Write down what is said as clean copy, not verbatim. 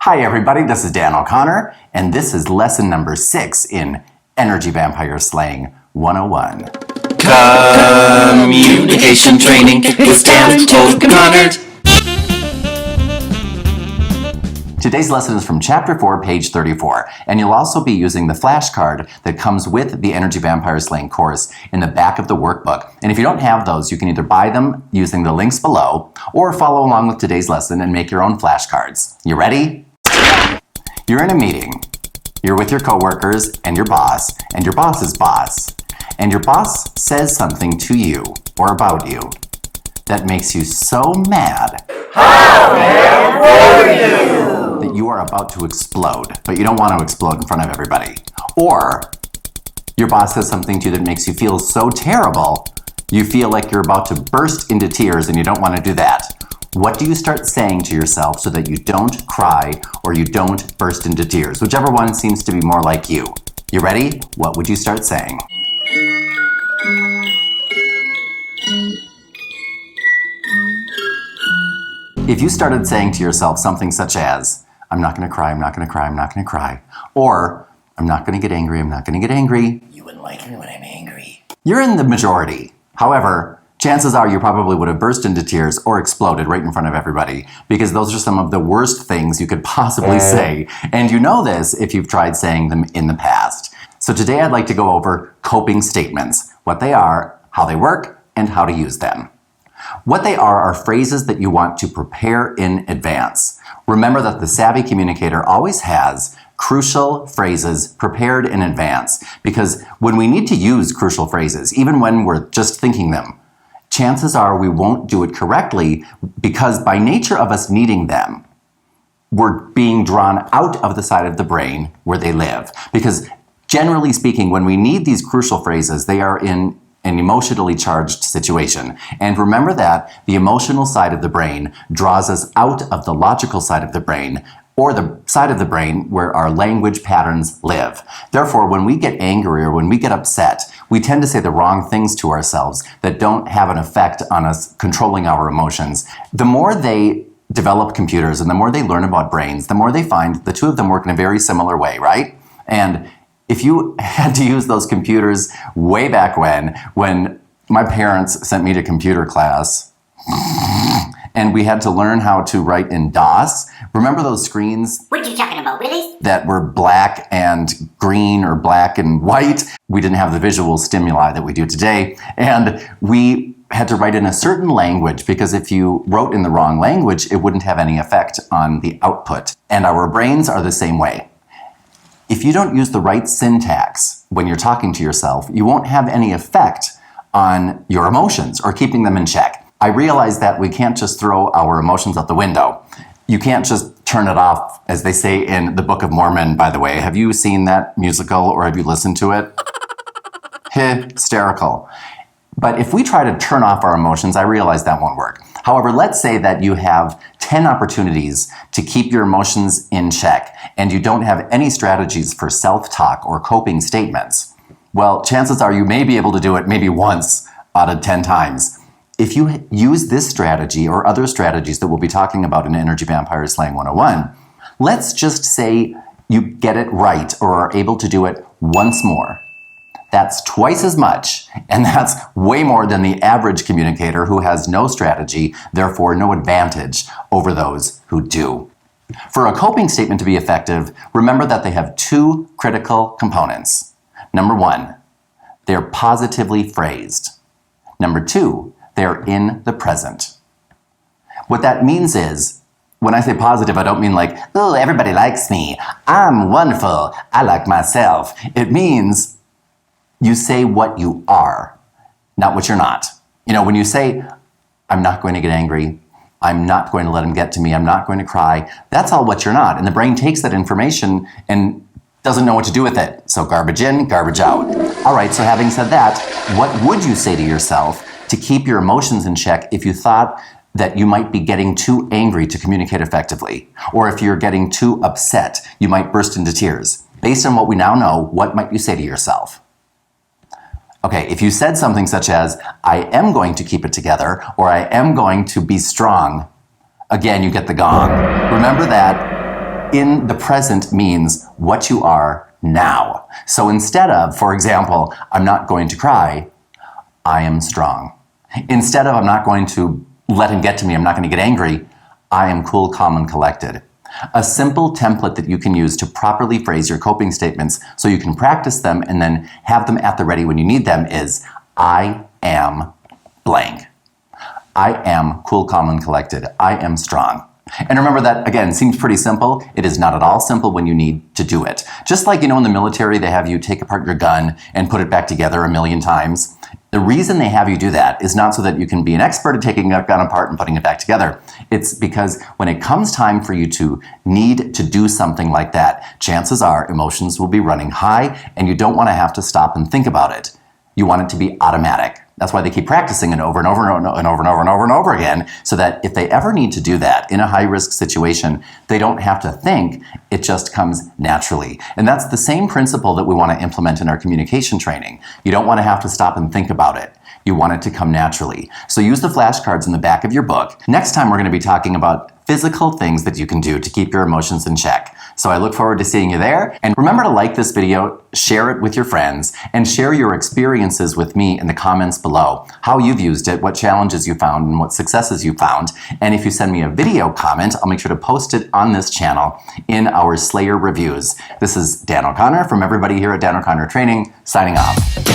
Hi everybody, this is Dan O'Connor, and this is lesson number 6 in Energy Vampire Slang 101. Communication training with Dan O'Connor. Today's lesson is from Chapter 4, page 34, and you'll also be using the flashcard that comes with the Energy Vampire Slang course in the back of the workbook. And if you don't have those, you can either buy them using the links below or follow along with today's lesson and make your own flashcards. You ready? You're in a meeting. You're with your coworkers and your boss's boss. And your boss says something to you or about you that makes you so mad that you are about to explode, but you don't want to explode in front of everybody. Or your boss says something to you that makes you feel so terrible, you feel like you're about to burst into tears and you don't want to do that. What do you start saying to yourself so that you don't cry or you don't burst into tears? Whichever one seems to be more like you. You ready? What would you start saying? If you started saying to yourself something such as, I'm not going to cry, I'm not going to cry, I'm not going to cry, or I'm not going to get angry, I'm not going to get angry. You wouldn't like me when I'm angry. You're in the majority. However, chances are you probably would have burst into tears or exploded right in front of everybody because those are some of the worst things you could possibly say. And you know this if you've tried saying them in the past. So today I'd like to go over coping statements, what they are, how they work, and how to use them. What they are phrases that you want to prepare in advance. Remember that the savvy communicator always has crucial phrases prepared in advance because when we need to use crucial phrases, even when we're just thinking them, chances are we won't do it correctly because by nature of us needing them, we're being drawn out of the side of the brain where they live. Because generally speaking, when we need these crucial phrases, they are in an emotionally charged situation. And remember that the emotional side of the brain draws us out of the logical side of the brain, or the side of the brain where our language patterns live. Therefore, when we get angry or when we get upset, we tend to say the wrong things to ourselves that don't have an effect on us controlling our emotions. The more they develop computers and the more they learn about brains, the more they find the two of them work in a very similar way, right? And if you had to use those computers way back when my parents sent me to computer class and we had to learn how to write in DOS, remember those screens? What are you talking about, really? That were black and green or black and white. We didn't have the visual stimuli that we do today. And we had to write in a certain language because if you wrote in the wrong language, it wouldn't have any effect on the output. And our brains are the same way. If you don't use the right syntax when you're talking to yourself, you won't have any effect on your emotions or keeping them in check. I realize that we can't just throw our emotions out the window. You can't just turn it off, as they say in the Book of Mormon, by the way. Have you seen that musical or have you listened to it? Hysterical. But if we try to turn off our emotions, I realize that won't work. However, let's say that you have 10 opportunities to keep your emotions in check and you don't have any strategies for self-talk or coping statements. Well, chances are you may be able to do it maybe once out of 10 times. If you use this strategy or other strategies that we'll be talking about in Energy Vampire Slang 101, let's just say you get it right or are able to do it once more. That's twice as much, and that's way more than the average communicator who has no strategy, therefore no advantage over those who do. For a coping statement to be effective, remember that they have two critical components. Number one, they're positively phrased. Number two, they're in the present. What that means is, when I say positive, I don't mean like, oh, everybody likes me. I'm wonderful. I like myself. It means you say what you are, not what you're not. You know, when you say, I'm not going to get angry, I'm not going to let him get to me, I'm not going to cry, that's all what you're not. And the brain takes that information and doesn't know what to do with it. So garbage in, garbage out. All right, so having said that, what would you say to yourself to keep your emotions in check if you thought that you might be getting too angry to communicate effectively? Or if you're getting too upset, you might burst into tears. Based on what we now know, what might you say to yourself? Okay, if you said something such as, I am going to keep it together, or I am going to be strong, again, you get the gong. Remember that in the present means what you are now. So instead of, for example, I'm not going to cry, I am strong. Instead of I'm not going to let him get to me, I'm not going to get angry, I am cool, calm, and collected. A simple template that you can use to properly phrase your coping statements so you can practice them and then have them at the ready when you need them is I am blank. I am cool, calm, and collected. I am strong. And remember that, again, seems pretty simple. It is not at all simple when you need to do it. Just like, in the military, they have you take apart your gun and put it back together 1,000,000 times. The reason they have you do that is not so that you can be an expert at taking a gun apart and putting it back together. It's because when it comes time for you to need to do something like that, chances are emotions will be running high and you don't want to have to stop and think about it. You want it to be automatic. That's why they keep practicing it over and over and over and over and over and over and over again, so that if they ever need to do that in a high-risk situation, they don't have to think, it just comes naturally. And that's the same principle that we want to implement in our communication training. You don't want to have to stop and think about it. You want it to come naturally. So use the flashcards in the back of your book. Next time we're going to be talking about physical things that you can do to keep your emotions in check. So I look forward to seeing you there. And remember to like this video, share it with your friends, and share your experiences with me in the comments below. How you've used it, what challenges you found, and what successes you found. And if you send me a video comment, I'll make sure to post it on this channel in our Slayer reviews. This is Dan O'Connor from everybody here at Dan O'Connor Training, signing off.